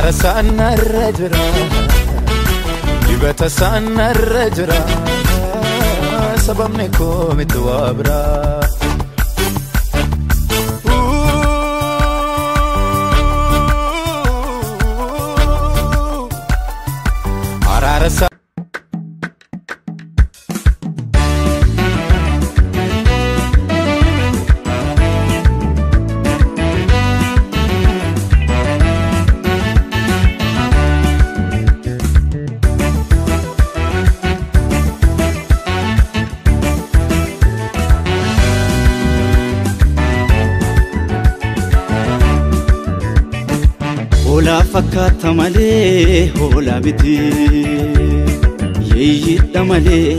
arasana rajra dibata sana rajra sabamne ko mitwabra arasa Hola fakkaata malee hola biti yeeyidha malee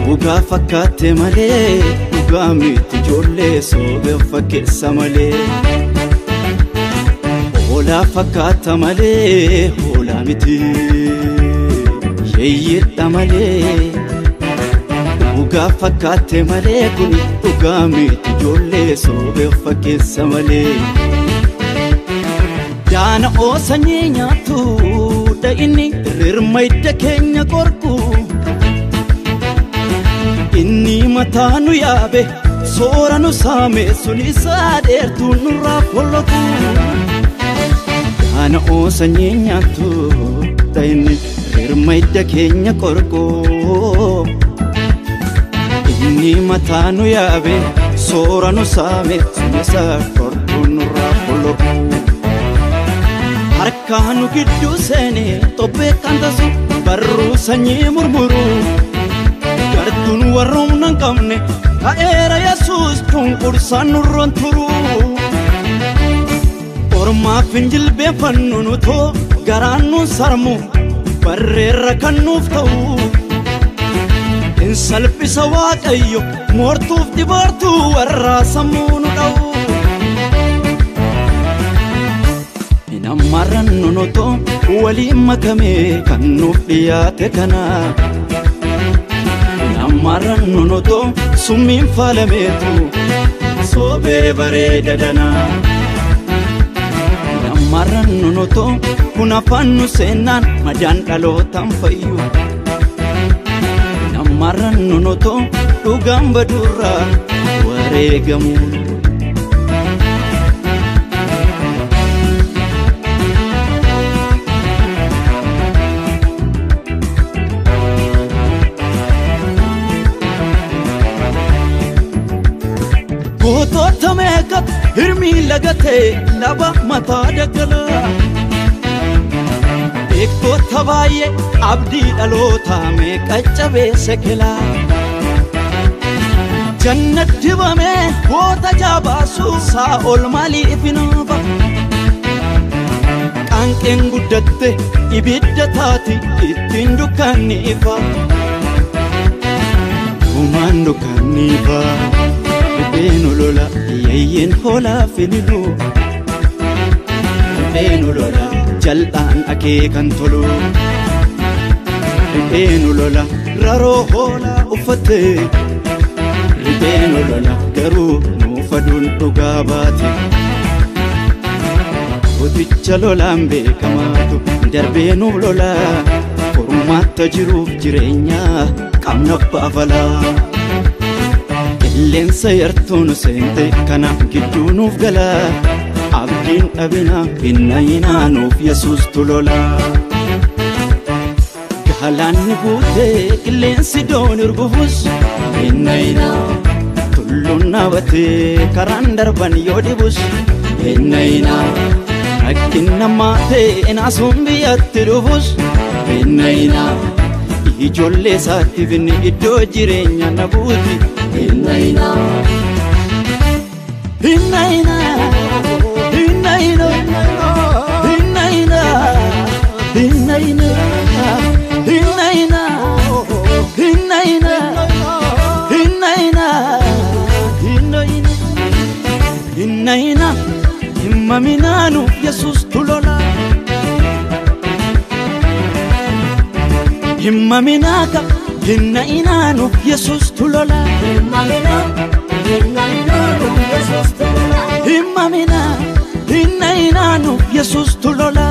dhugaa fakkaate malee dhugaa miti ijoollee sobe fakkeessa malee hola fakkaata malee hola miti yeeyidha malee dhugaa fakkaate malee kun dhugaa miti ijoollee sobe fakkeessa malee Dana osanye nyatu da inni rirmaidda keenya qorku inni matanu yabe soranu same suni sadertu nurra poloku Dana osanye nyatu da inni rirmaidda keenya qorku inni matanu yabe soranu same suni sadertu nurra poloku Harkanu giddu sene tobe kantasu barru sanyi murmuru Gartun warrum nan kamne kaera Yesus tungursan nurron turu Orma finjil be fannunu to garannu sarmu barrera kannuf ta'u Insalpi sawaqayyo mortuf dibartu warra samunu da'u Namaran nonoto wali makame kanuf diyate kana Namaran nonoto summin falametu sobe bareda dana Namaran nonoto kunafannu senan madan dalotan fayyu Namaran nonoto dugam badurra waregamu Totamekat hirmi lagate laba mata dagala Ekko tabaye abdi dalota me qachabe sekela Jannat dibame bota jabasu saol mali ifinaba Kanken guddatte ibidda taati ittin dukanifa Umando kanifa Benulola yeyen hola finilu Benulola jalan ake kantolu Benulola raro hola ufate Benulola garu nufadun ugabati Utichalola mbe kamatu darbenulola Kurumata jiruf jirenya kamna bafala Lensa yartunu sente kana gidunuf gala abdin abina inayina nuf Yesus tulola Galan bute lensi donir gufus inayina tuluna bate karandar ban yodibus inayina akinna mate enasumbi atirufus inayina ijolle sativini iddo jirenya nabuti Inayna Inayna Inayna Inayna Inayna Inayna Inayna Inayna Inayna Imma minanu Yesus tulola Imma minaka Inna inanu Yesus tulola Imma inanu Yesus tulola Imma mina Inna inanu Yesus tulola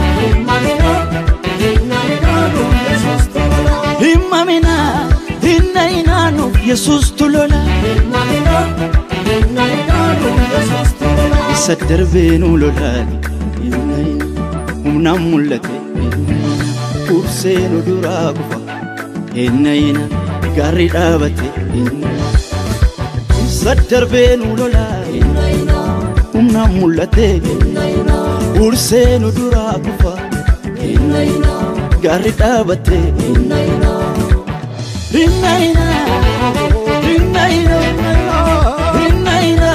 Himmamina hinnainanu Yesus tulola Isa darbenu lolani hinnaina humna mul'ate Urseenu duraa kufa hinnaina garri dhaabate hinnaina Isa darbenu lolani humna mul'ate Urseenu duraa kufa hinnaina garri dhaabate hinnaina Hinnaina Hinnaina Hinnaina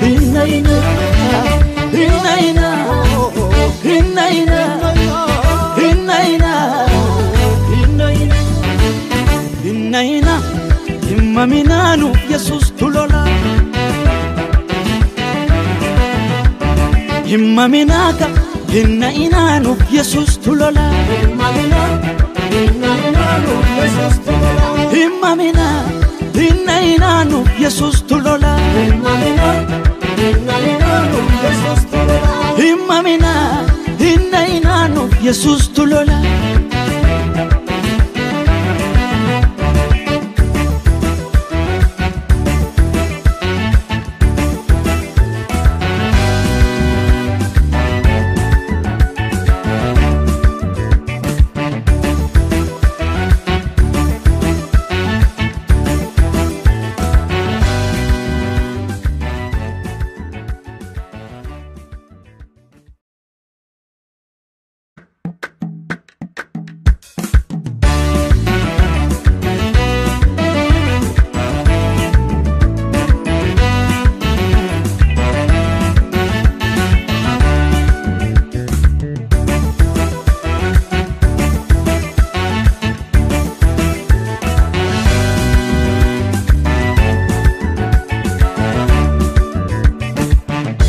Hinnaina Hinnaina Hinnaina Hinnaina Hinnaina Hinnaina Himmaminanu Yesus tulola Himmaminaka Hinnainanu Yesus tulola Himmamina hinnainanu Yesus tulola Himmamina hinnainanu Yesus tulola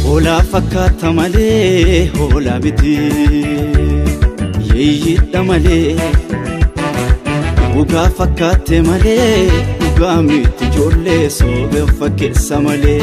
Hola fakkaata malee hola biti yeeyidha malee Dhugaa fakkaate malee dhugaa miti ijoollee soba fakkeessa malee